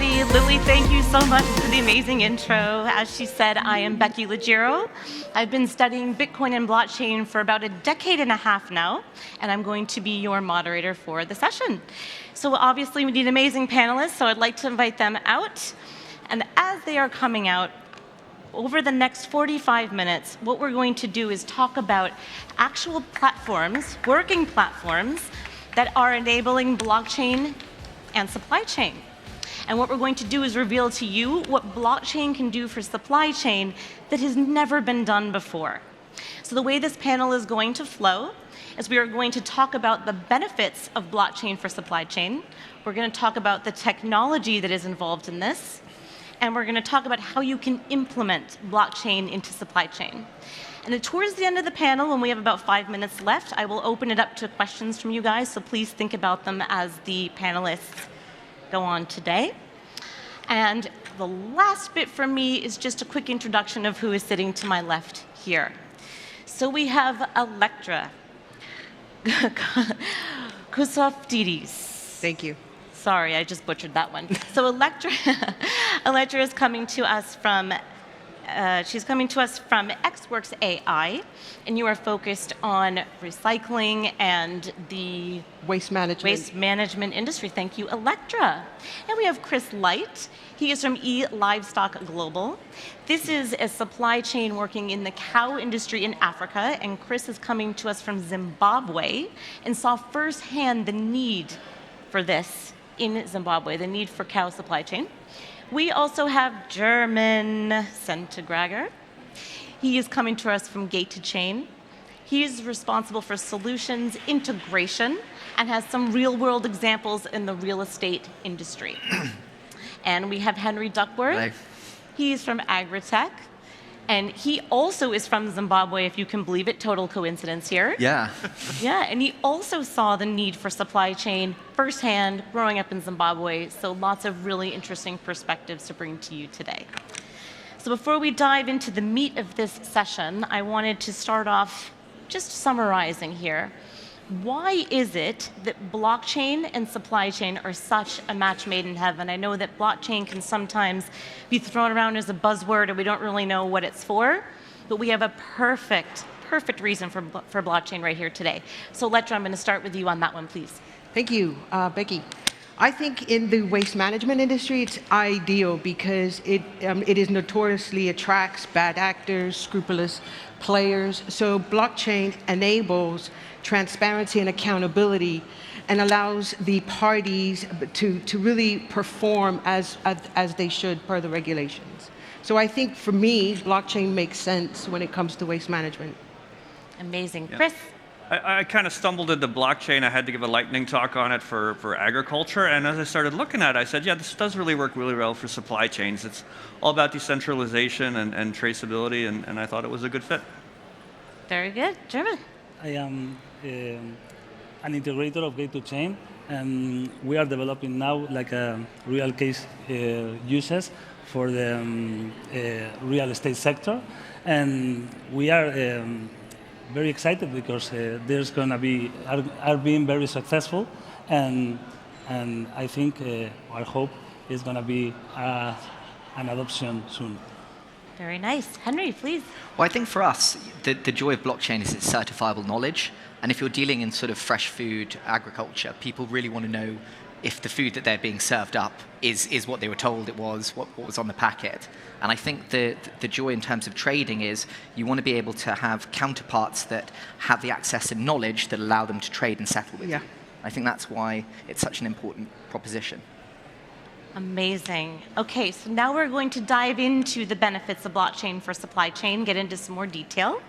everybody. Lily, thank you so much for the amazing intro. As she said, I am Rebecca Liggero. I've been studying Bitcoin and blockchain for about a decade and a half now, and I'm going to be your moderator for the session. So obviously we need amazing panelists, so I'd like to invite them out. And as they are coming out, over the next 45 minutes, what we're going to do is talk about actual platforms, working platforms, that are enabling blockchain and supply chain. And what we're going to do is reveal to you what blockchain can do for supply chain that has never been done before. So the way this panel is going to flow is we are going to talk about the benefits of blockchain for supply chain. We're going to talk about the technology that is involved in this. And we're going to talk about how you can implement blockchain into supply chain. And then towards the end of the panel, when we have about 5 minutes left, I will open it up to questions from you guys, so please think about them as the panelists go on today. And the last bit for me is just a quick introduction of who is sitting to my left here. So we have Electra Coutsoftides. Thank you. Sorry, I just butchered that one. So Electra is coming to us from Xworks AI, and you are focused on recycling and the Waste management industry. Thank you, Electra. And we have Chris Light. He is from E-Livestock Global. This is a supply chain working in the cow industry in Africa, and Chris is coming to us from Zimbabwe and saw firsthand the need for this in Zimbabwe, the need for cow supply chain. We also have German Sangrador. He is coming to us from Gate to Chain. He is responsible for solutions integration and has some real-world examples in the real estate industry. And we have Henry Duckworth. Hello. He's from AgriDex. And he also is from Zimbabwe, if you can believe it. Total coincidence here. Yeah. Yeah, and he also saw the need for supply chain firsthand growing up in Zimbabwe, so lots of really interesting perspectives to bring to you today. So before we dive into the meat of this session, I wanted to start off just summarizing here. Why is it that blockchain and supply chain are such a match made in heaven? I know that blockchain can sometimes be thrown around as a buzzword and we don't really know what it's for, but we have a perfect reason for blockchain right here today. So Electra, I'm going to start with you on that one, please. Thank you, Becky. I think in the waste management industry, it's ideal because it is notoriously attracts bad actors, scrupulous players. So blockchain enables transparency and accountability and allows the parties to really perform as they should per the regulations. So I think for me, blockchain makes sense when it comes to waste management. Amazing. Yeah. Chris? I kind of stumbled into blockchain. I had to give a lightning talk on it for agriculture. And as I started looking at it, I said, yeah, this does really work really well for supply chains. It's all about decentralization and traceability, and I thought it was a good fit. Very good. German? I am an integrator of Gate to Chain, and we are developing now like a real case uses for the real estate sector. And we are very excited because there's going to be, are being very successful, and I think our hope is going to be an adoption soon. Very nice. Henry, please. Well, I think for us, the joy of blockchain is its certifiable knowledge. And if you're dealing in sort of fresh food agriculture, people really want to know if the food that they're being served up is what they were told it was, what was on the packet. And I think the joy in terms of trading is you want to be able to have counterparts that have the access and knowledge that allow them to trade and settle with you. I think that's why it's such an important proposition. Amazing. Okay, so now we're going to dive into the benefits of blockchain for supply chain, get into some more detail.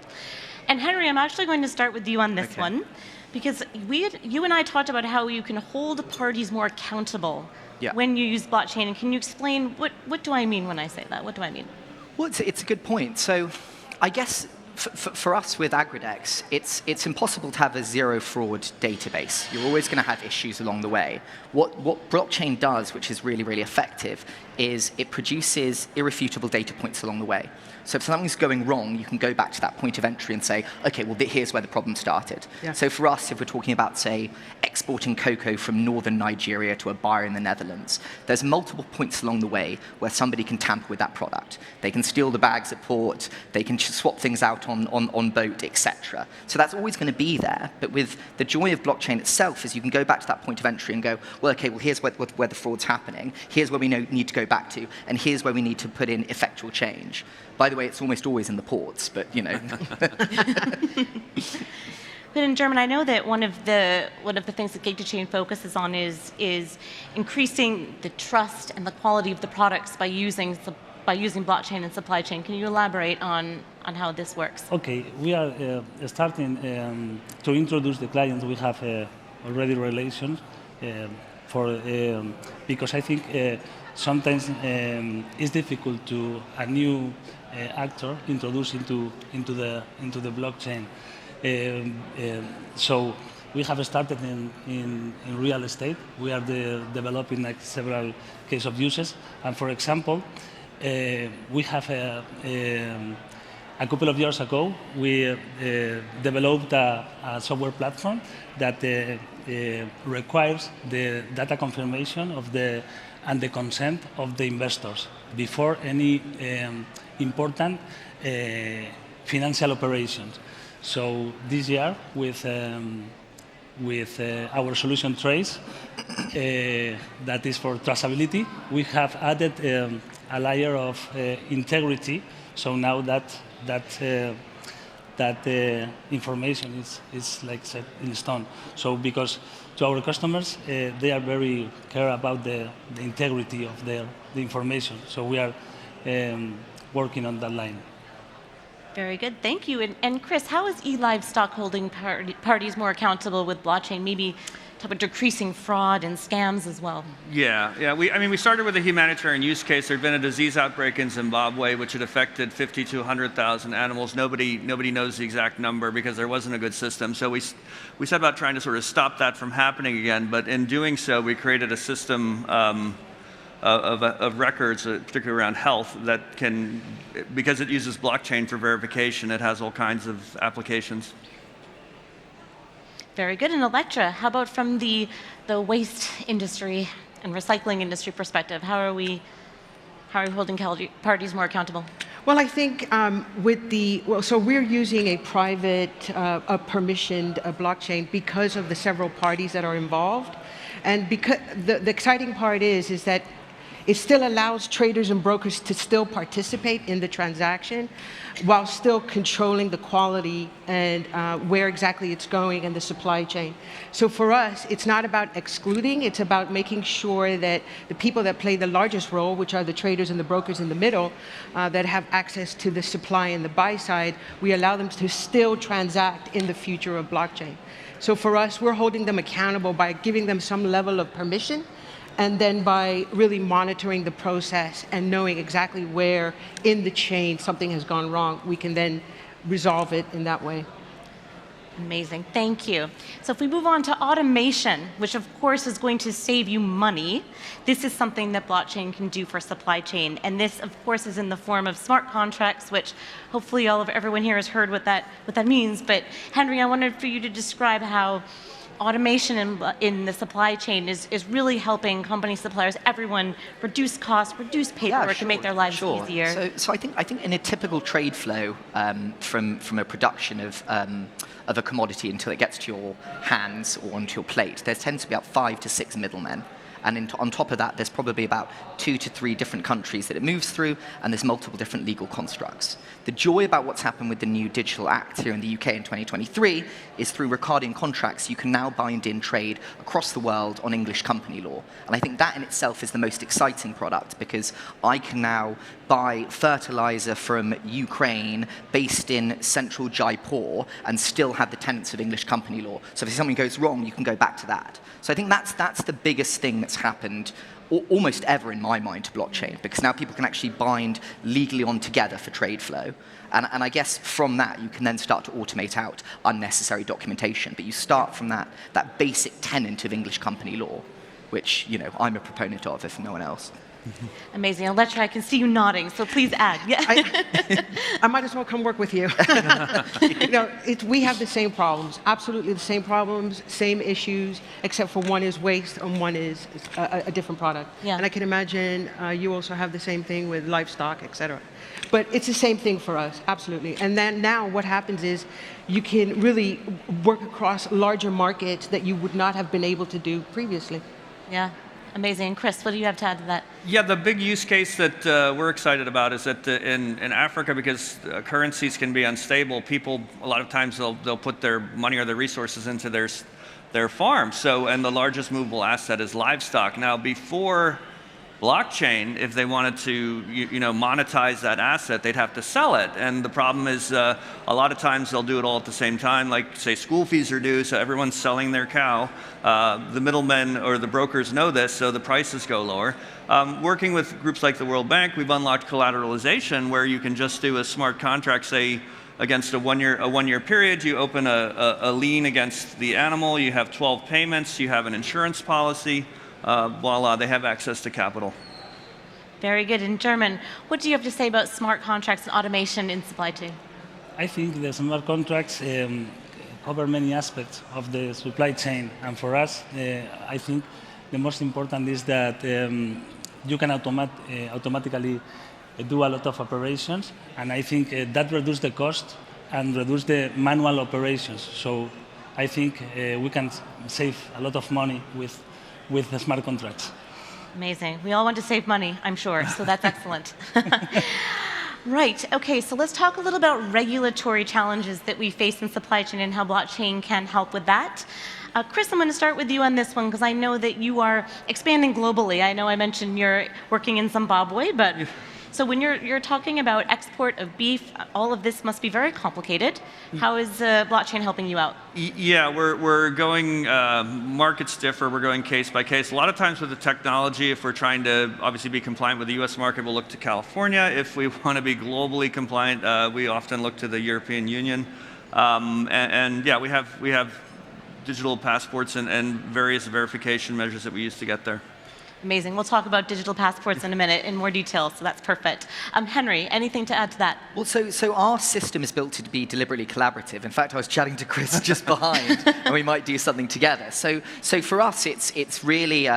And Henry, I'm actually going to start with you on this one, because you and I talked about how you can hold parties more accountable when you use blockchain. And can you explain, what do I mean when I say that? What do I mean? Well, it's a good point. So I guess for us with AgriDex, it's impossible to have a zero fraud database. You're always going to have issues along the way. What blockchain does, which is really, really effective, is it produces irrefutable data points along the way. So if something's going wrong, you can go back to that point of entry and say, okay, well, here's where the problem started. Yeah. So for us, if we're talking about, say, exporting cocoa from northern Nigeria to a buyer in the Netherlands, there's multiple points along the way where somebody can tamper with that product. They can steal the bags at port, they can swap things out on boat, etc. So that's always going to be there. But with the joy of blockchain itself is you can go back to that point of entry and go, well, okay, well, here's where the fraud's happening, here's where we need to go back to, and here's where we need to put in effectual change. By the way, it's almost always in the ports, but, you know. But in German, I know that one of the things that Gate2Chain focuses on is increasing the trust and the quality of the products by using blockchain and supply chain. Can you elaborate on how this works? Okay, we are starting to introduce the clients. We have already relations because I think sometimes it's difficult to a new actor introduce into the blockchain. So we have started in real estate. We are developing like several case of uses, and for example, we have a couple of years ago we developed a software platform that requires the data confirmation of and the consent of the investors before any important financial operations. So this year, with our solution Trace, that is for traceability, we have added a layer of integrity. So now that information is like set in stone. So because to our customers, they are very care about the integrity of the information. So we are working on that line. Very good, thank you. And Chris, how is E-Livestock holding parties more accountable with blockchain? Maybe talk about decreasing fraud and scams as well. Yeah. We started with a humanitarian use case. There'd been a disease outbreak in Zimbabwe, which had affected 50 to 100,000 animals. Nobody knows the exact number because there wasn't a good system. So we set about trying to sort of stop that from happening again. But in doing so, we created a system of records, particularly around health, that can, because it uses blockchain for verification, it has all kinds of applications. Very good. And Electra, how about from the waste industry and recycling industry perspective? How are we holding parties more accountable? Well, I think so we're using a private, permissioned blockchain because of the several parties that are involved, and because the exciting part is that it still allows traders and brokers to still participate in the transaction while still controlling the quality and where exactly it's going and the supply chain. So for us, it's not about excluding, it's about making sure that the people that play the largest role, which are the traders and the brokers in the middle, that have access to the supply and the buy side, we allow them to still transact in the future of blockchain. So for us, we're holding them accountable by giving them some level of permission, and then by really monitoring the process and knowing exactly where in the chain something has gone wrong, we can then resolve it in that way. Amazing, thank you. So if we move on to automation, which of course is going to save you money, this is something that blockchain can do for supply chain. And this, of course, is in the form of smart contracts, which hopefully everyone here has heard what that means. But Henry, I wanted for you to describe how automation in the supply chain is really helping companies, suppliers, everyone reduce costs, reduce paperwork, and make their lives easier. So I think in a typical trade flow, from a production of a commodity until it gets to your hands or onto your plate, there tends to be about 5 to 6 middlemen. And on top of that, there's probably about 2 to 3 different countries that it moves through, and there's multiple different legal constructs. The joy about what's happened with the new Digital Act here in the UK in 2023 is through Ricardian contracts, you can now bind in trade across the world on English company law. And I think that in itself is the most exciting product, because I can now buy fertilizer from Ukraine based in central Jaipur and still have the tenets of English company law. So if something goes wrong, you can go back to that. So I think that's the biggest thing that's happened almost ever in my mind to blockchain, because now people can actually bind legally on together for trade flow. And I guess from that, you can then start to automate out unnecessary documentation. But you start from that basic tenet of English company law, which I'm a proponent of, if no one else. Amazing. Electra, I can see you nodding, so please add. Yeah. I might as well come work with you. We have the same problems, absolutely the same problems, same issues, except for one is waste and one is a different product. Yeah. And I can imagine you also have the same thing with livestock, et cetera. But it's the same thing for us, absolutely. And then now what happens is you can really work across larger markets that you would not have been able to do previously. Yeah. Amazing. Chris, what do you have to add to that? Yeah, the big use case that we're excited about is that in Africa, because currencies can be unstable, people, a lot of times they'll put their money or their resources into their farm. So, and the largest movable asset is livestock. Now, before blockchain, if they wanted to monetize that asset, they'd have to sell it. And the problem is a lot of times they'll do it all at the same time, like say school fees are due, so everyone's selling their cow. The middlemen or the brokers know this, so the prices go lower. Working with groups like the World Bank, we've unlocked collateralization where you can just do a smart contract, say against a one-year period, you open a lien against the animal, you have 12 payments, you have an insurance policy, voila, they have access to capital. Very good. In German, what do you have to say about smart contracts and automation in supply chain? I think the smart contracts cover many aspects of the supply chain, and for us, I think the most important is that you can automatically do a lot of operations, and I think that reduces the cost and reduce the manual operations. So I think we can save a lot of money with the smart contracts. Amazing. We all want to save money, I'm sure, so that's excellent. Right, okay, so let's talk a little about regulatory challenges that we face in supply chain and how blockchain can help with that. Chris, I'm going to start with you on this one because I know that you are expanding globally. I know I mentioned you're working in Zimbabwe, but so when you're talking about export of beef, all of this must be very complicated. How is blockchain helping you out? Yeah, we're going, markets differ, we're going case by case. A lot of times with the technology, if we're trying to obviously be compliant with the US market, we'll look to California. If we want to be globally compliant, we often look to the European Union. And yeah, we have digital passports and various verification measures that we use to get there. Amazing. We'll talk about digital passports in a minute in more detail, so that's perfect. Henry, anything to add to that? Well, so our system is built to be deliberately collaborative. In fact, I was chatting to Chris just behind, and we might do something together. So for us, it's really,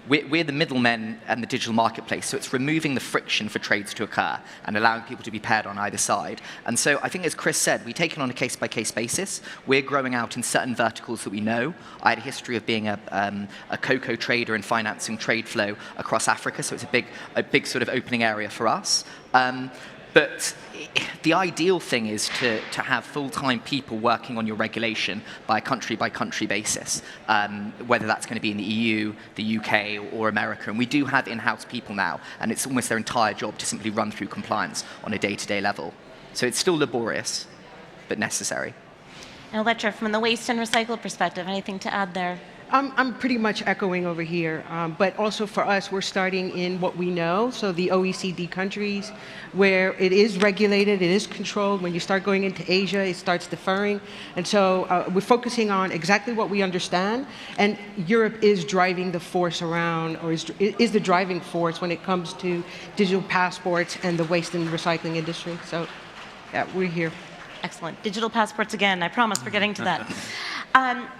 we're the middlemen and the digital marketplace, so it's removing the friction for trades to occur and allowing people to be paired on either side. And so I think, as Chris said, we take it on a case-by-case basis. We're growing out in certain verticals that we know. I had a history of being a cocoa trader and financing trade flow across Africa, so it's a big sort of opening area for us. But the ideal thing is to have full-time people working on your regulation by country basis, whether that's going to be in the EU, the UK, or America. And we do have in-house people now, and it's almost their entire job to simply run through compliance on a day-to-day level. So it's still laborious, but necessary. And Electra, from the waste and recycle perspective, anything to add there? I'm pretty much echoing over here, but also for us, we're starting in what we know, so the OECD countries, where it is regulated, it is controlled. When you start going into Asia, it starts deferring, and so we're focusing on exactly what we understand, and Europe is driving the force around, or is the driving force when it comes to digital passports and the waste and recycling industry. So, yeah, we're here. Excellent. Digital passports again. I promise we're getting to that.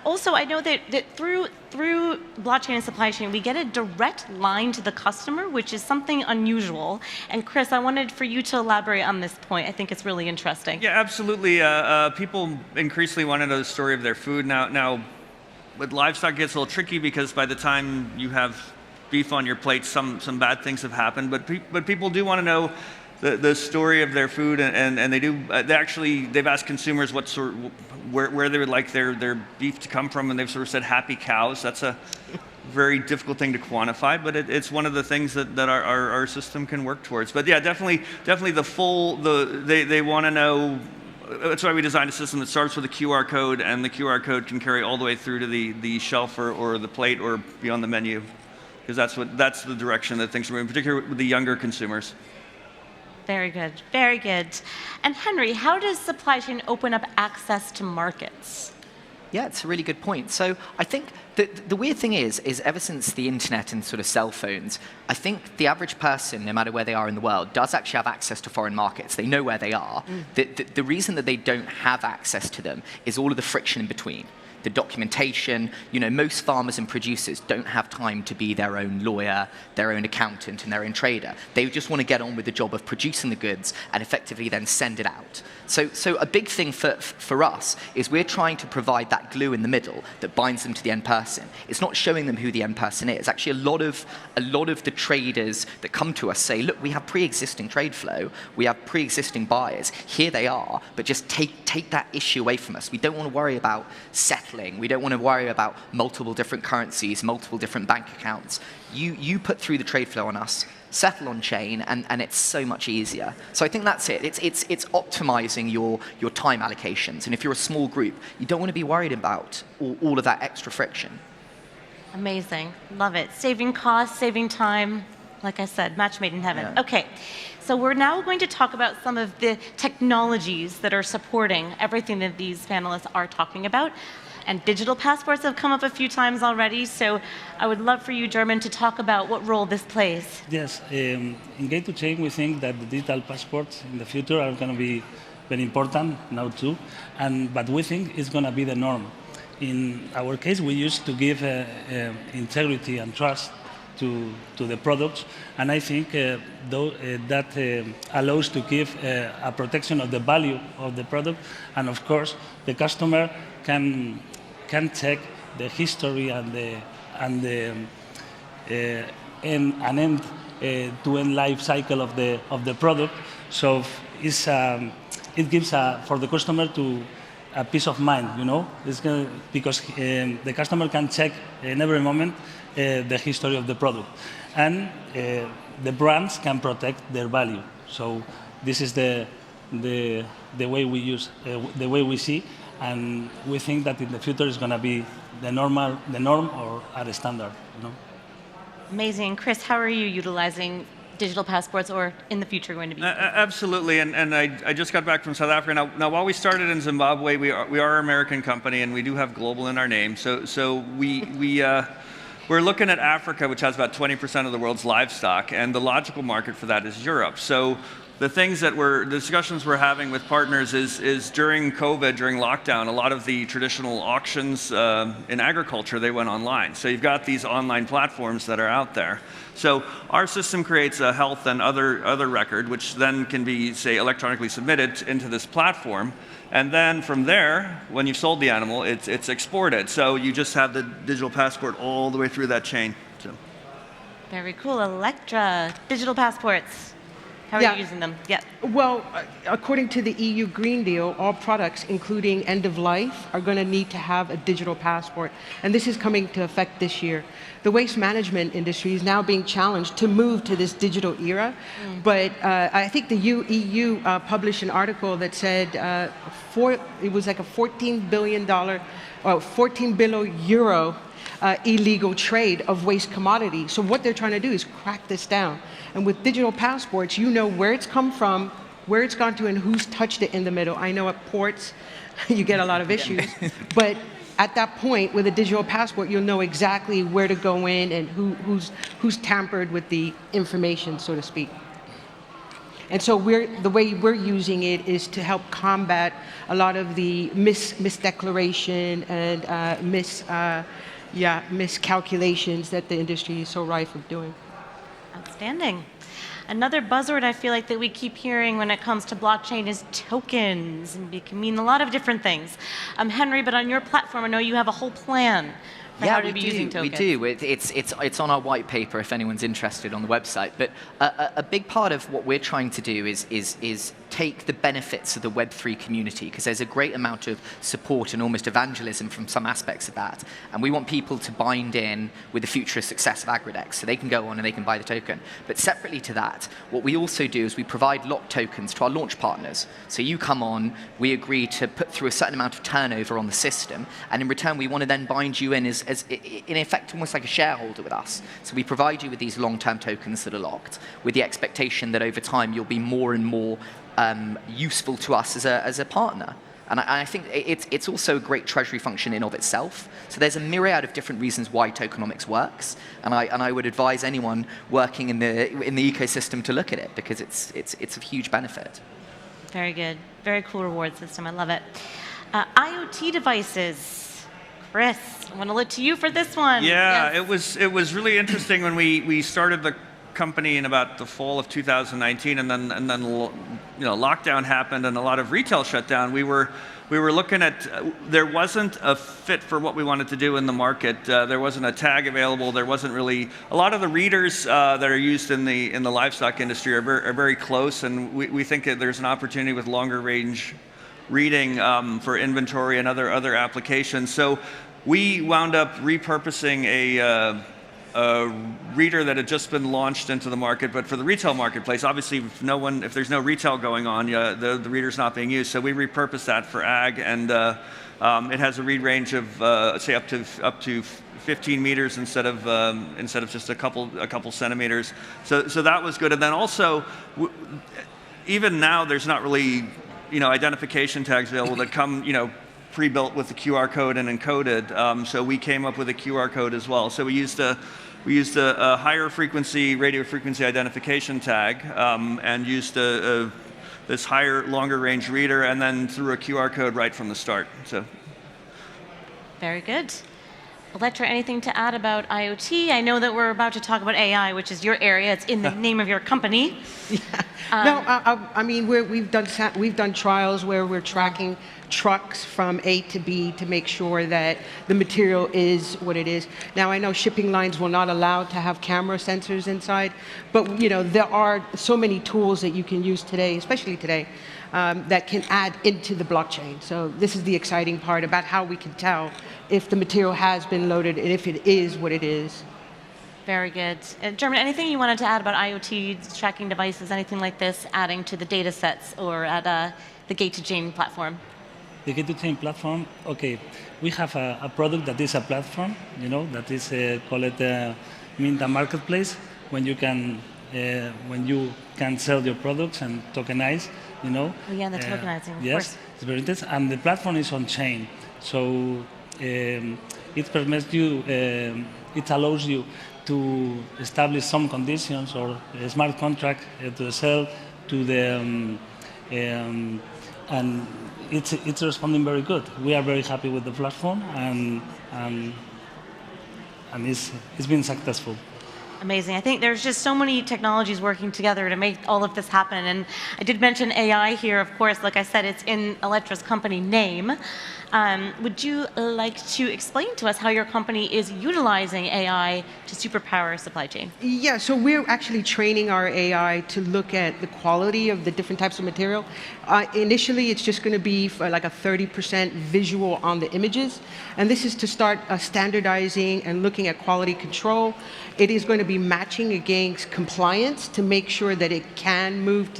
Also, I know that through blockchain and supply chain, we get a direct line to the customer, which is something unusual. And Chris, I wanted for you to elaborate on this point. I think it's really interesting. Yeah, absolutely. People increasingly want to know the story of their food. Now, with livestock, it gets a little tricky because by the time you have beef on your plate, some bad things have happened. But people do want to know the story of their food, and they've asked consumers what sort, where they would like their beef to come from, and they've sort of said happy cows. That's a very difficult thing to quantify, but it's one of the things that our system can work towards. But yeah, definitely they want to know. That's why we designed a system that starts with a QR code, and the QR code can carry all the way through to the shelf or the plate or beyond the menu, because that's the direction that things are moving, particularly with the younger consumers. Very good, very good. And Henry, how does supply chain open up access to markets? Yeah, it's a really good point. So I think the weird thing is ever since the internet and sort of cell phones, I think the average person, no matter where they are in the world, does actually have access to foreign markets. They know where they are. The reason that they don't have access to them is all of the friction in between. The documentation, most farmers and producers don't have time to be their own lawyer, their own accountant, and their own trader. They just want to get on with the job of producing the goods and effectively then send it out. So a big thing for us is we're trying to provide that glue in the middle that binds them to the end person. It's not showing them who the end person is. Actually, a lot of the traders that come to us say, look, we have pre-existing trade flow, we have pre-existing buyers. Here they are, but just take that issue away from us. We don't want to worry about settling. We don't want to worry about multiple different currencies, multiple different bank accounts. You put through the trade flow on us, settle on chain, and it's so much easier. So I think that's it. It's optimizing your time allocations. And if you're a small group, you don't want to be worried about all of that extra friction. Amazing. Love it. Saving costs, saving time. Like I said, match made in heaven. Yeah. Okay. So we're now going to talk about some of the technologies that are supporting everything that these panelists are talking about. And digital passports have come up a few times already, so I would love for you, German, to talk about what role this plays. Yes, in Gate2Chain, we think that the digital passports in the future are going to be very important now too, but we think it's going to be the norm. In our case, we used to give integrity and trust to the products, and I think that allows to give a protection of the value of the product, and of course, the customer can check the history and the end-to-end life cycle of the product. So it gives for the customer a peace of mind, because the customer can check in every moment the history of the product, and the brands can protect their value. So this is the way we use, the way we see. And we think that in the future is going to be the norm or a standard. Amazing. Chris, how are you utilizing digital passports, or in the future going to be? Absolutely, and I just got back from South Africa. Now while we started in Zimbabwe, we are an American company, and we do have global in our name. So we're looking at Africa, which has about 20% of the world's livestock, and the logical market for that is Europe. So the discussions we're having with partners is during COVID, during lockdown, a lot of the traditional auctions in agriculture, they went online. So you've got these online platforms that are out there. So our system creates a health and other record, which then can be, say, electronically submitted into this platform. And then from there, when you've sold the animal, it's exported. So you just have the digital passport all the way through that chain. So. Very cool. Electra, digital passports. How are you using them? Yeah. Well, according to the EU Green Deal, all products, including end of life, are going to need to have a digital passport. And this is coming to effect this year. The waste management industry is now being challenged to move to this digital era. But I think the EU published an article that said it was like a $14 billion euro illegal trade of waste commodity. So what they're trying to do is crack this down. And with digital passports, you know where it's come from, where it's gone to, and who's touched it in the middle. I know at ports, you get a lot of issues. But at that point, with a digital passport, you'll know exactly where to go in and who's tampered with the information, so to speak. And so the way we're using it is to help combat a lot of the misdeclaration and miscalculations that the industry is so rife with doing. Outstanding. Another buzzword I feel like that we keep hearing when it comes to blockchain is tokens, and it can mean a lot of different things. Henry, but on your platform, I know you have a whole plan for how to be using tokens. We do. It's on our white paper if anyone's interested on the website. But a big part of what we're trying to do is take the benefits of the Web3 community, because there's a great amount of support and almost evangelism from some aspects of that. And we want people to bind in with the future success of AgriDex, so they can go on and they can buy the token. But separately to that, what we also do is we provide locked tokens to our launch partners. So you come on, we agree to put through a certain amount of turnover on the system, and in return we want to then bind you in as in effect almost like a shareholder with us. So we provide you with these long-term tokens that are locked, with the expectation that over time you'll be more and more useful to us as a partner. And I think it's also a great treasury function in of itself. So there's a myriad of different reasons why tokenomics works, and I would advise anyone working in the ecosystem to look at it, because it's a huge benefit. Very good. Very cool reward system. I love it. IoT devices. Chris, I want to look to you for this one. Yeah, Yes. it was really interesting when we started the company in about the fall of 2019, and then lockdown happened and a lot of retail shut down. We were looking at there wasn't a fit for what we wanted to do in the market. There wasn't a tag available. There wasn't really a lot of the readers that are used in the livestock industry are very close, and we think that there's an opportunity with longer range reading for inventory and other applications. So we wound up repurposing a reader that had just been launched into the market, but for the retail marketplace. Obviously, if there's no retail going on, the reader's not being used. So we repurposed that for ag, and it has a read range of say up to 15 meters instead of just a couple centimeters. So that was good. And then also, even now, there's not really identification tags available that come pre-built with the QR code and encoded. So we came up with a QR code as well. So we used a higher frequency radio frequency identification tag, and used this longer range reader, and then threw a QR code right from the start. So Very good. Electra, anything to add about IoT? I know that we're about to talk about AI, which is your area. It's in the name of your company. No, I mean, we've done trials where we're tracking trucks from A to B to make sure that the material is what it is. Now, I know shipping lines will not allow to have camera sensors inside, but there are so many tools that you can use today, especially today, that can add into the blockchain. So this is the exciting part about how we can tell if the material has been loaded and if it is what it is. Very good. German, anything you wanted to add about IoT tracking devices, anything like this, adding to the data sets or at the Gate2Chain platform? The Gate2Chain platform, okay, we have a product that is a platform, that is called Minta Marketplace, when you can sell your products and tokenize, Oh, yeah, the tokenizing, of yes, course. it's very interesting. And the platform is on chain, so it permits you, it allows you to establish some conditions or a smart contract to sell to the, and it's responding very good. We are very happy with the platform, and it's been successful. Amazing. I think there's just so many technologies working together to make all of this happen. And I did mention AI here, of course. Like I said, it's in Electra's company name. Would you like to explain to us how your company is utilizing AI to superpower supply chain? Yeah, so we're actually training our AI to look at the quality of the different types of material. Initially, it's just going to be for like a 30% visual on the images. And this is to start standardizing and looking at quality control. It is going to be matching against compliance to make sure that it can move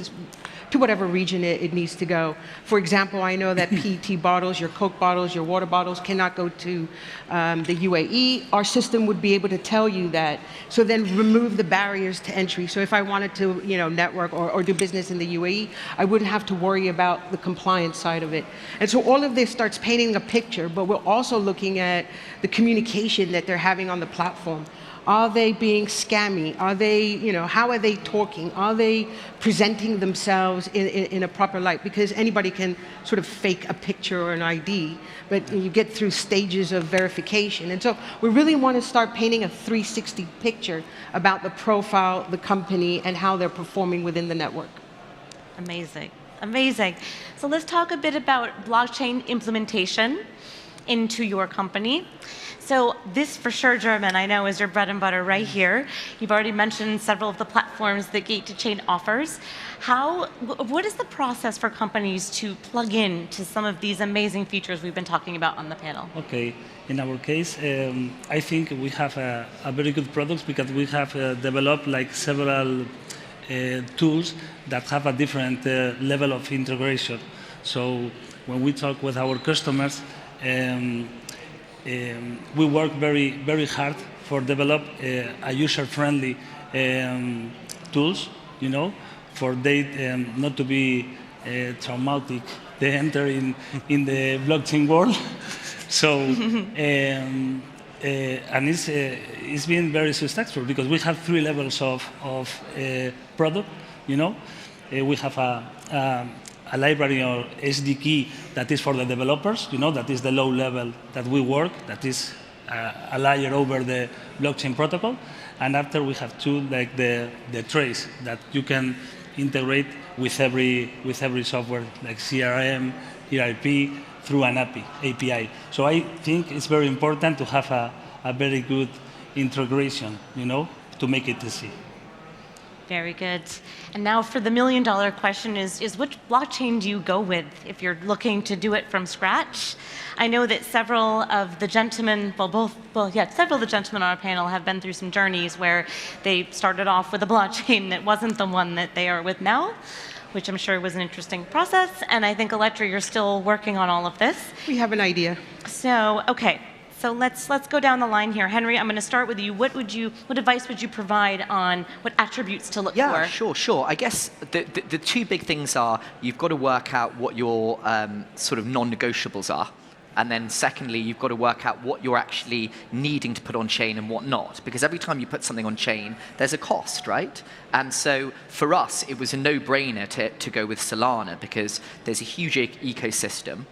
to whatever region it needs to go. For example, I know that PET bottles, your Coke bottles, your water bottles cannot go to the UAE. Our system would be able to tell you that. So then remove the barriers to entry. So if I wanted to network or do business in the UAE, I wouldn't have to worry about the compliance side of it. And so all of this starts painting a picture, but we're also looking at the communication that they're having on the platform. Are they being scammy? Are they, how are they talking? Are they presenting themselves in a proper light? Because anybody can sort of fake a picture or an ID, but you get through stages of verification. And so we really want to start painting a 360 picture about the profile, the company, and how they're performing within the network. Amazing. Amazing. So let's talk a bit about blockchain implementation into your company. So this, for sure, German, I know is your bread and butter right here. You've already mentioned several of the platforms that Gate2Chain offers. What is the process for companies to plug in to some of these amazing features we've been talking about on the panel? Okay, in our case, I think we have a very good product because we have developed like several tools that have a different level of integration. So when we talk with our customers, we work very, very hard for develop a user-friendly tools, for they not to be traumatic they enter in the blockchain world. So, and it's been very successful because we have 3 levels of product. We have a library or SDK that is for the developers. That is the low level that we work. That is a layer over the blockchain protocol. And after we have 2, like the trace that you can integrate with every software, like CRM, ERP, through an API. So I think it's very important to have a very good integration, to make it easy. Very good. And now for the $1 million question is which blockchain do you go with if you're looking to do it from scratch? I know that several of the gentlemen, several of the gentlemen on our panel have been through some journeys where they started off with a blockchain that wasn't the one that they are with now, which I'm sure was an interesting process. And I think, Electra, you're still working on all of this. We have an idea. So, okay. So let's go down the line here. Henry, I'm going to start with you. What advice would you provide on what attributes to look for? Yeah, sure. I guess the 2 big things are you've got to work out what your sort of non-negotiables are. And then secondly, you've got to work out what you're actually needing to put on chain and what not. Because every time you put something on chain, there's a cost, right? And so for us, it was a no-brainer to go with Solana because there's a huge ecosystem.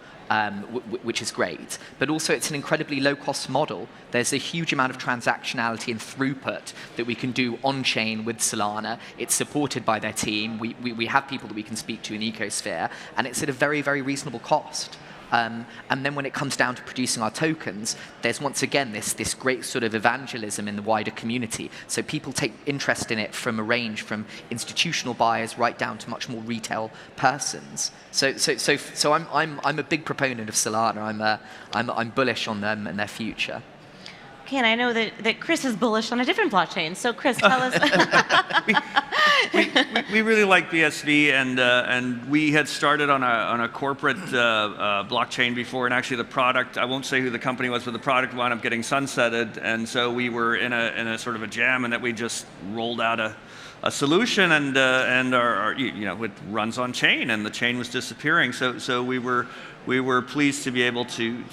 Which is great, but also it's an incredibly low-cost model. There's a huge amount of transactionality and throughput that we can do on-chain with Solana. It's supported by their team. We have people that we can speak to in the ecosphere, and it's at a very, very reasonable cost. And then when it comes down to producing our tokens, there's once again this great sort of evangelism in the wider community. So people take interest in it from a range from institutional buyers right down to much more retail persons. So I'm a big proponent of Solana. I'm bullish on them and their future. Okay, and I know that Chris is bullish on a different blockchain. So Chris, tell us. we really like BSV, and we had started on a corporate blockchain before, and actually the product, I won't say who the company was, but the product wound up getting sunsetted, and so we were in a sort of a jam, and that we just rolled out a solution, and our it runs on chain, and the chain was disappearing. So we were pleased to be able to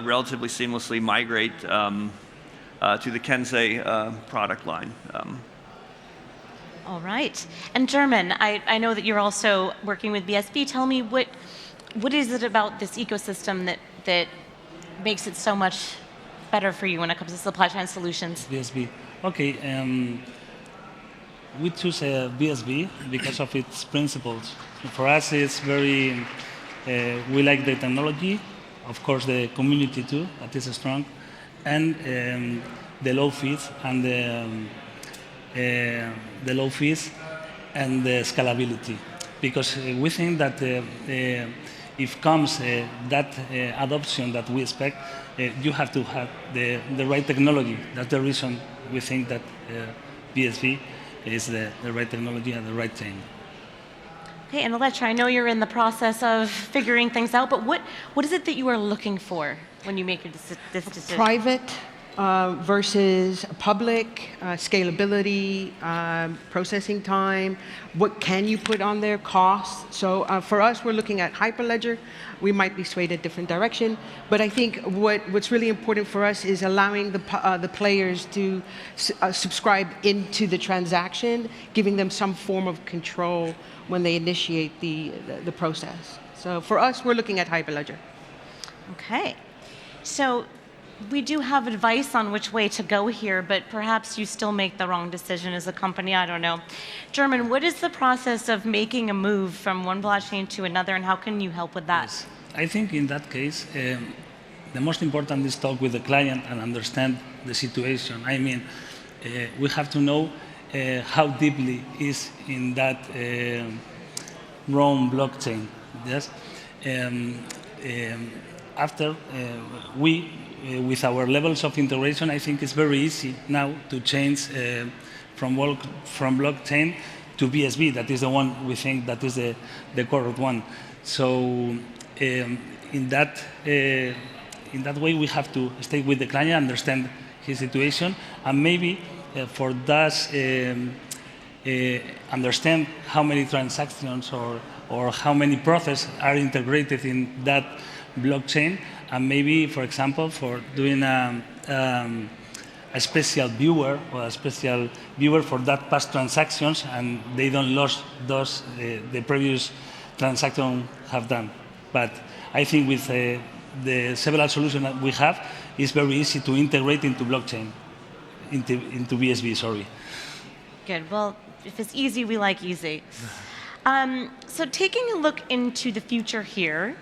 relatively seamlessly migrate to the Kensei product line. All right. And German, I know that you're also working with BSB. Tell me what is it about this ecosystem that makes it so much better for you when it comes to supply chain solutions? BSB. Okay. We choose BSB because of its principles. For us, it's very, we like the technology, of course the community too, that is strong, and the low fees and the low fees and the scalability. Because we think that if comes that adoption that we expect, you have to have the right technology. That's the reason we think that BSV is the right technology and the right thing. Okay, and Electra, I know you're in the process of figuring things out, but what is it that you are looking for when you make this decision? Private versus public, scalability, processing time, what can you put on there, costs. So for us, we're looking at Hyperledger. We might be swayed a different direction, but I think what's really important for us is allowing the players to subscribe into the transaction, giving them some form of control when they initiate the process. So for us, we're looking at Hyperledger. Okay. So we do have advice on which way to go here, but perhaps you still make the wrong decision as a company. I don't know. German, what is the process of making a move from one blockchain to another, and how can you help with that? Yes. I think in that case, the most important is talk with the client and understand the situation. I mean, we have to know how deeply is in that Rome blockchain. Yes. After we, with our levels of integration, I think it's very easy now to change from blockchain to BSB. That is the one we think that is the correct one. So in that way, we have to stay with the client, understand his situation, and maybe for that understand how many transactions or or how many processes are integrated in that blockchain, and maybe, for example, for doing a special viewer for that past transactions, and they don't lose those the previous transaction have done. But I think with the several solutions that we have, it's very easy to integrate into blockchain, into BSV, sorry. Good. Well, if it's easy, we like easy. So taking a look into the future here,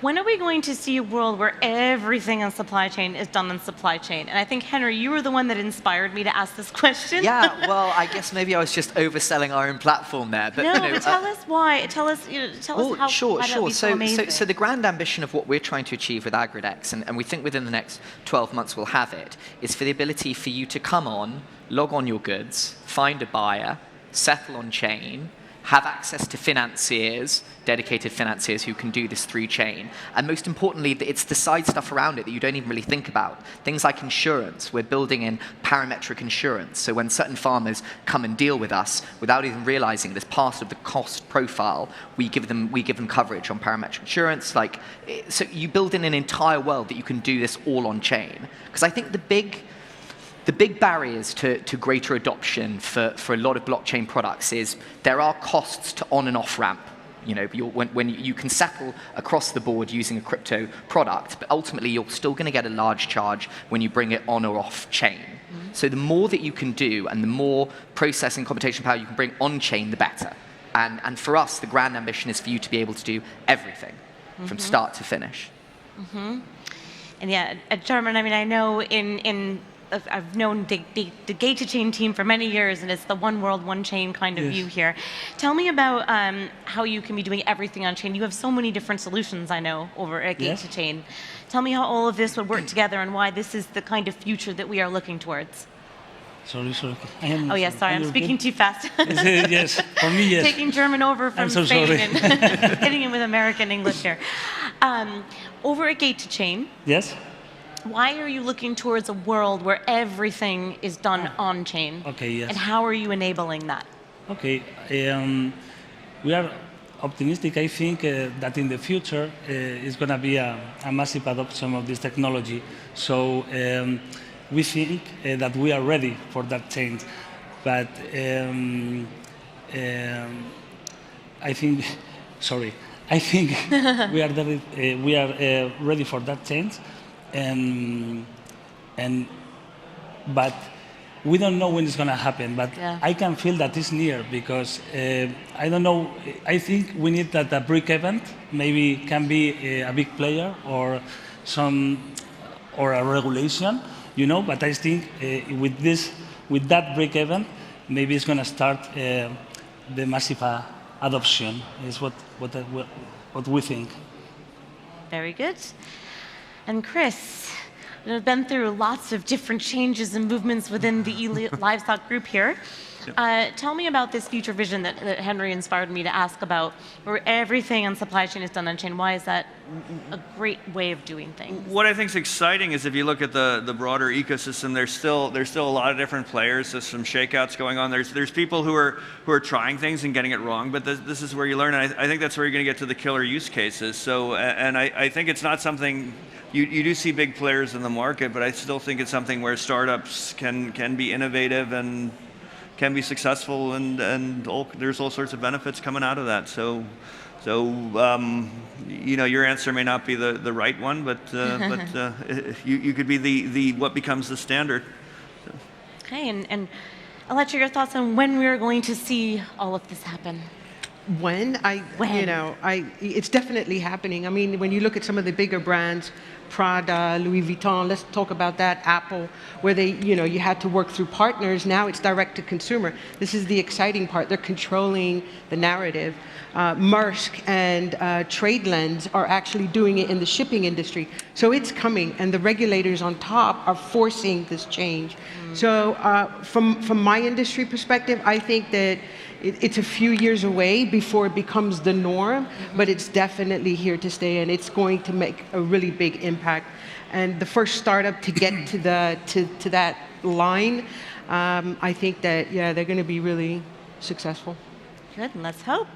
when are we going to see a world where everything in supply chain is done in supply chain? And I think, Henry, you were the one that inspired me to ask this question. Yeah, well, I guess maybe I was just overselling our own platform there. But, no, but tell us why. Tell us how sure. why that would be so amazing. So the grand ambition of what we're trying to achieve with AgriDex, and we think within the next 12 months we'll have it, is for the ability for you to come on, log on your goods, find a buyer, settle on chain, have access to financiers, dedicated financiers who can do this through chain. And most importantly, it's the side stuff around it that you don't even really think about. Things like insurance. We're building in parametric insurance. So when certain farmers come and deal with us, without even realizing this part of the cost profile, we give them coverage on parametric insurance. So you build in an entire world that you can do this all on chain. Because I think the big barriers to greater adoption for a lot of blockchain products is there are costs to on and off ramp. When you can settle across the board using a crypto product, but ultimately you're still going to get a large charge when you bring it on or off chain. Mm-hmm. So the more that you can do and the more processing computation power you can bring on chain, the better. And for us, the grand ambition is for you to be able to do everything from start to finish. Mm-hmm. And yeah, at German, I mean, I know I've known the Gate2Chain team for many years, and it's the one world, one chain kind of view here. Tell me about how you can be doing everything on chain. You have so many different solutions, I know, over at Gate2Chain. Tell me how all of this would work together and why this is the kind of future that we are looking towards. Sorry. Sorry, I'm speaking too fast. Yes, for me, yes. Taking German over from Spain and hitting it with American English here. Over at Gate2Chain. Yes. Why are you looking towards a world where everything is done on-chain? Okay, yes. And how are you enabling that? Okay, we are optimistic. I think that in the future it's going to be a massive adoption of this technology. So we think that we are ready for that change. But I think we are ready for that change. But we don't know when it's going to happen. But I can feel that it's near because I don't know. I think we need that a break event maybe can be a big player or a regulation, But I think with that break event, maybe it's going to start the massive adoption. Is what we think. Very good. And Chris, we've been through lots of different changes and movements within the E-Livestock group here. Tell me about this future vision that Henry inspired me to ask about, where everything on supply chain is done on chain. Why is that a great way of doing things? What I think is exciting is if you look at the broader ecosystem, there's still a lot of different players. There's some shakeouts going on. There's people who are trying things and getting it wrong, but this is where you learn. And I think that's where you're going to get to the killer use cases. So, and I think it's not something. You do see big players in the market, but I still think it's something where startups can be innovative and can be successful, and there's all sorts of benefits coming out of that. So your answer may not be the right one, but you could be the what becomes the standard. So. Okay, and Electra, your thoughts on when we're going to see all of this happen? It's definitely happening. I mean, when you look at some of the bigger brands, Prada, Louis Vuitton, let's talk about that, Apple, where you had to work through partners. Now it's direct to consumer. This is the exciting part. They're controlling the narrative. Maersk and TradeLens are actually doing it in the shipping industry. So it's coming, and the regulators on top are forcing this change. So from my industry perspective, I think that it's a few years away before it becomes the norm, but it's definitely here to stay, and it's going to make a really big impact. And the first startup to get to that line, I think that they're going to be really successful. Good, and let's hope.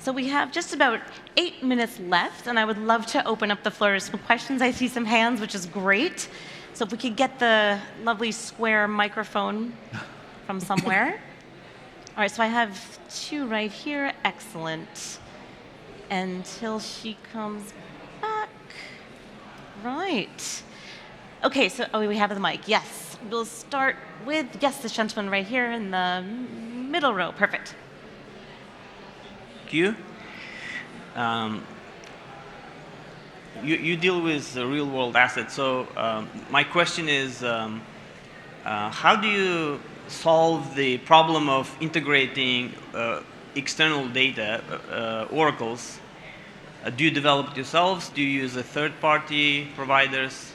So we have just about 8 minutes left, and I would love to open up the floor to some questions. I see some hands, which is great. So if we could get the lovely square microphone from somewhere. All right, so I have 2 right here. Excellent. Until she comes back. Right. Okay, so we have the mic. Yes. We'll start with, yes, this gentleman right here in the middle row. Perfect. Thank you. You deal with real-world assets. So my question is, how do you solve the problem of integrating external data, oracles? Do you develop it yourselves? Do you use a third-party providers?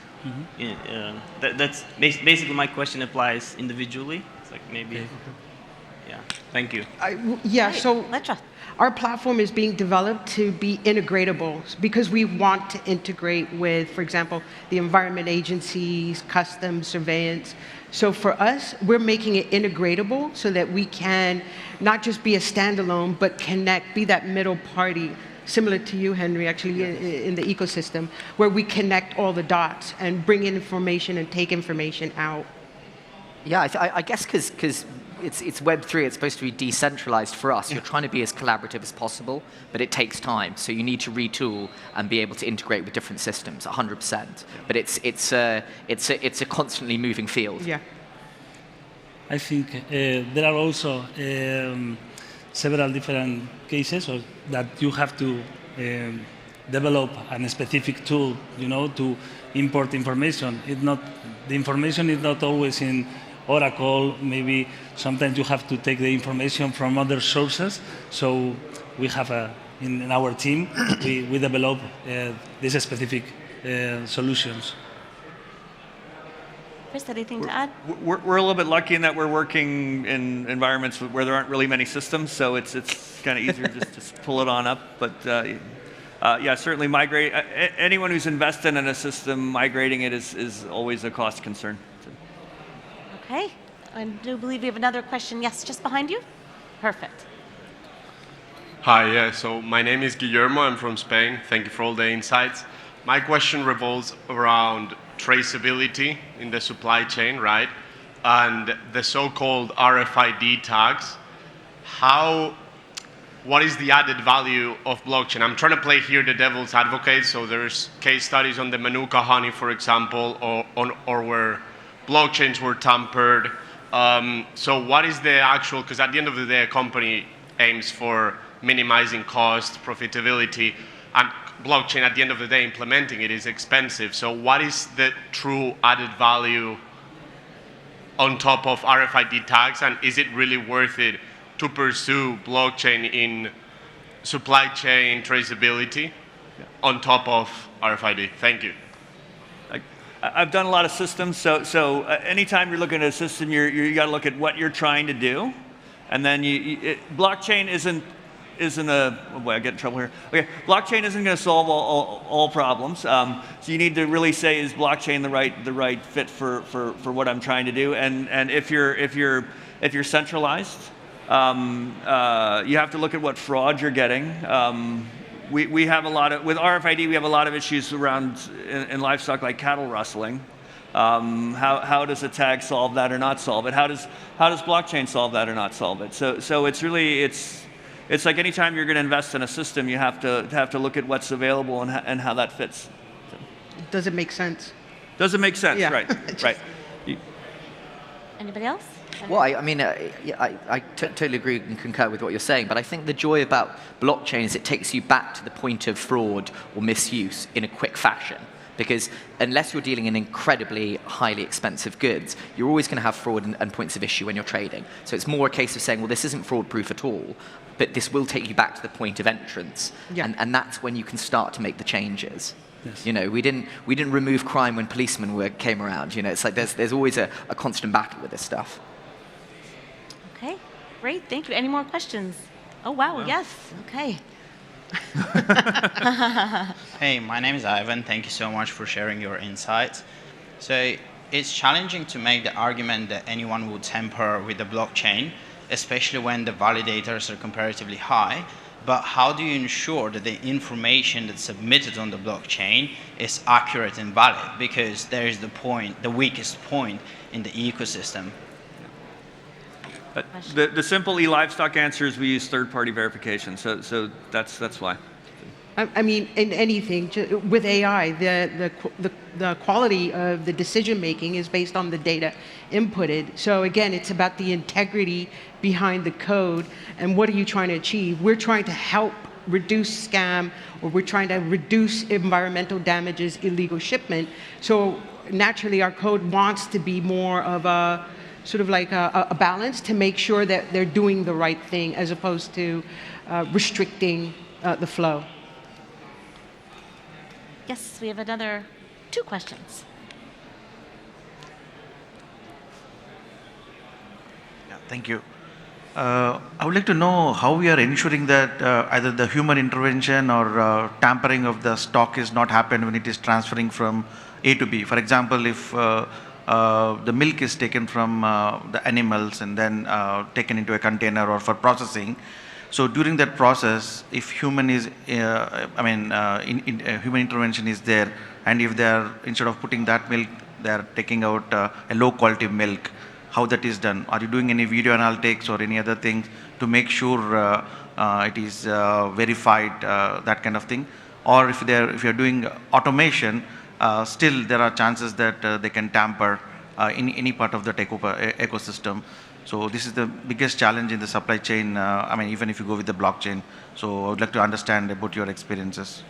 That's basically my question applies individually. It's like maybe, yeah. Thank you. Yeah, Right. so Electra. our platform is being developed to be integratable because we want to integrate with, for example, the environment agencies, customs, surveillance. So for us, we're making it integratable so that we can not just be a standalone, but connect, be that middle party, similar to you, Henry, actually, in the ecosystem, where we connect all the dots and bring in information and take information out. Yeah, I guess because it's Web3, it's supposed to be decentralized for us. You're trying to be as collaborative as possible, but it takes time. So you need to retool and be able to integrate with different systems, 100%. But it's a constantly moving field. Yeah. I think there are also several different cases that you have to develop a specific tool, to import information. The information is not always in Oracle. Maybe sometimes you have to take the information from other sources. So we have in our team, we develop these specific solutions. Chris, anything to add? We're a little bit lucky in that we're working in environments where there aren't really many systems, so it's kind of easier just to pull it on up. But yeah, certainly migrate. Anyone who's invested in a system, migrating it is always a cost concern. Okay. I do believe we have another question. Yes, just behind you. Perfect. Hi, yeah, so my name is Guillermo. I'm from Spain. Thank you for all the insights. My question revolves around traceability in the supply chain, right? And the so-called RFID tags. What is the added value of blockchain? I'm trying to play here the devil's advocate. So there's case studies on the Manuka honey, for example, or where blockchains were tampered. So what is the actual, because at the end of the day, a company aims for minimizing cost, profitability, and blockchain at the end of the day, implementing it is expensive. So what is the true added value on top of RFID tags, and is it really worth it to pursue blockchain in supply chain traceability on top of RFID? Thank you. I've done a lot of systems, so anytime you're looking at a system, you got to look at what you're trying to do, and then blockchain isn't a, oh boy, I get in trouble here. Okay, blockchain isn't going to solve all problems. So you need to really say, is blockchain the right fit for what I'm trying to do? And if you're centralized, you have to look at what fraud you're getting. We have a lot of, with RFID, we have a lot of issues around in livestock like cattle rustling. How does a tag solve that or not solve it? How does blockchain solve that or not solve it? So it's really, it's like anytime you're going to invest in a system, you have to look at what's available and how that fits. Does it make sense? Does it make sense? Yeah. Right, right. Anybody else? Well, I totally agree and concur with what you're saying, but I think the joy about blockchain is it takes you back to the point of fraud or misuse in a quick fashion. Because unless you're dealing in incredibly highly expensive goods, you're always going to have fraud and points of issue when you're trading. So it's more a case of saying, well, this isn't fraud-proof at all, but this will take you back to the point of entrance. Yeah. And that's when you can start to make the changes. Yes. You know, we didn't remove crime when policemen came around. You know, it's like there's always a constant battle with this stuff. Okay, great. Thank you. Any more questions? Oh, wow. Yes. Okay. Hey, my name is Ivan. Thank you so much for sharing your insights. So it's challenging to make the argument that anyone would tamper with the blockchain, especially when the validators are comparatively high. But how do you ensure that the information that's submitted on the blockchain is accurate and valid? Because there is the weakest point in the ecosystem. The simple e-livestock answer is we use third-party verification. So that's why. I mean, in anything, with AI, the quality of the decision making is based on the data inputted. So again, it's about the integrity behind the code and what are you trying to achieve. We're trying to help reduce scam, or we're trying to reduce environmental damages, illegal shipment. So naturally, our code wants to be more of a sort of like a balance to make sure that they're doing the right thing as opposed to restricting the flow. Yes, we have another 2 questions. Yeah, thank you. I would like to know how we are ensuring that either the human intervention or tampering of the stock is not happened when it is transferring from A to B. For example, if the milk is taken from the animals and then taken into a container or for processing. So during that process, if human is, human intervention is there, and if they are, instead of putting that milk, they are taking out a low quality milk, how that is done? Are you doing any video analytics or any other things to make sure it is verified, that kind of thing? Or if you're doing automation, still there are chances that they can tamper in any part of the ecosystem. So this is the biggest challenge in the supply chain, even if you go with the blockchain. So I would like to understand about your experiences.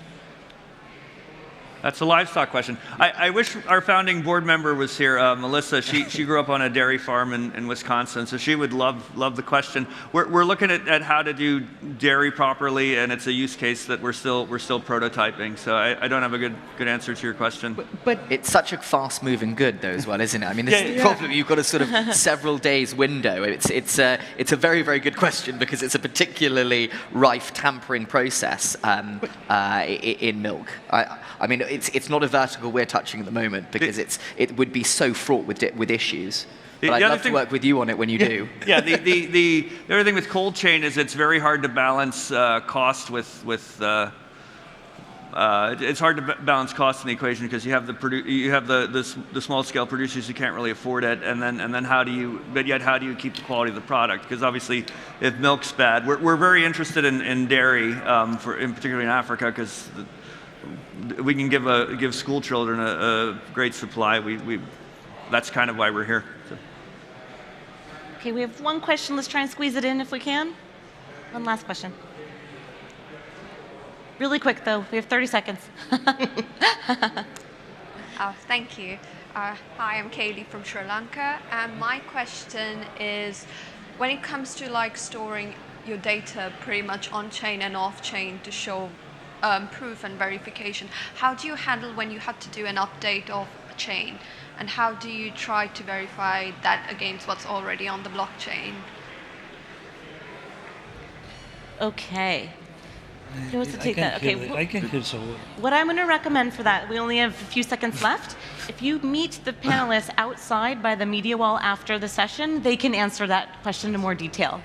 That's a livestock question. I wish our founding board member was here, Melissa. She grew up on a dairy farm in Wisconsin, so she would love the question. We're looking at how to do dairy properly, and it's a use case that we're still prototyping. So I don't have a good answer to your question. But it's such a fast-moving good, though, as well, isn't it? I mean, this is the problem. You've got a sort of several days window. It's a very, very good question because it's a particularly rife tampering process in milk. I mean, it's not a vertical we're touching at the moment because it would be so fraught with issues. But I'd love to work with you on it when you do. Yeah, the other thing with cold chain is it's very hard to balance cost with it's hard to balance cost in the equation because you have the small scale producers who can't really afford it, and then how do you keep the quality of the product? Because obviously, if milk's bad, we're very interested in dairy, particularly in Africa, because we can give school children a great supply. That's kind of why we're here. So. Okay, we have 1 question. Let's try and squeeze it in if we can. 1 last question. Really quick, though. We have 30 seconds. Thank you. Hi, I'm Kaylee from Sri Lanka, and my question is, when it comes to storing your data pretty much on-chain and off-chain to show proof and verification, how do you handle when you have to do an update of a chain, and how do you try to verify that against what's already on the blockchain? Okay. Who wants to take that? Okay. I can hear so well. What I'm going to recommend for that, we only have a few seconds left. If you meet the panelists outside by the media wall after the session, they can answer that question in more detail.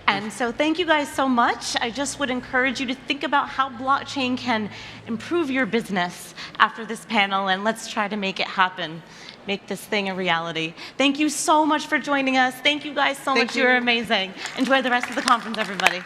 And so thank you guys so much. I just would encourage you to think about how blockchain can improve your business after this panel, and let's try to make it happen, make this thing a reality. Thank you so much for joining us. Thank you guys so much. You were amazing. Enjoy the rest of the conference, everybody.